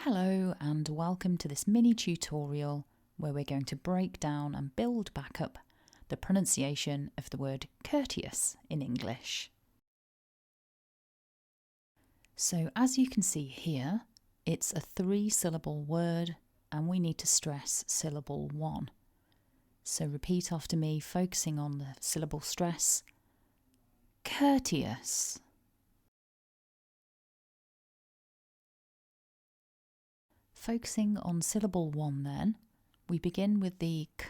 Hello and welcome to this mini tutorial where we're going to break down and build back up the pronunciation of the word courteous in English. So as you can see here, it's a 3-syllable word and we need to stress syllable 1. So repeat after me, focusing on the syllable stress. Courteous. Focusing on syllable 1 then, we begin with the k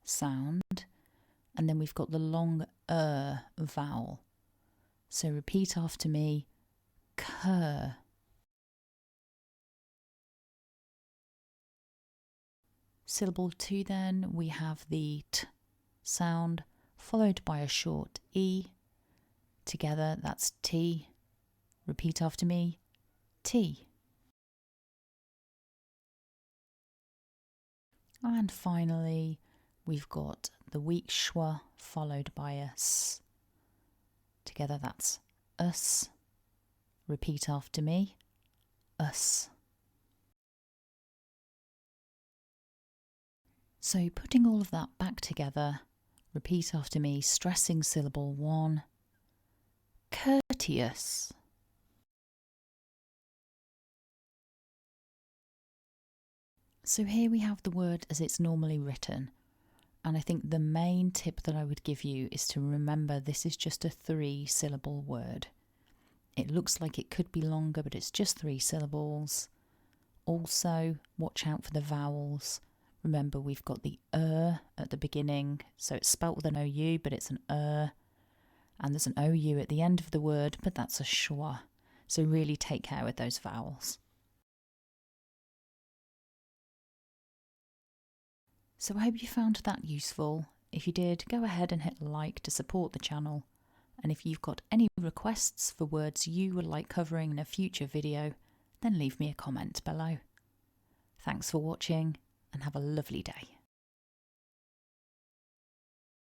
sound and then we've got the long vowel. So repeat after me, cur. Syllable 2 then, we have the t sound followed by a short e. Together that's t. Repeat after me, tea. And finally, we've got the weak schwa followed by a s. Together that's us. Repeat after me, us. So putting all of that back together, repeat after me, stressing syllable 1. Courteous. So here we have the word as it's normally written, and I think the main tip that I would give you is to remember this is just a 3-syllable word. It looks like it could be longer, but it's just 3 syllables. Also, watch out for the vowels. Remember we've got the at the beginning, so it's spelt with an OU, but it's an and there's an OU at the end of the word, but that's a schwa. So really take care with those vowels. So I hope you found that useful. If you did, go ahead and hit like to support the channel. And if you've got any requests for words you would like covering in a future video, then leave me a comment below. Thanks for watching and have a lovely day.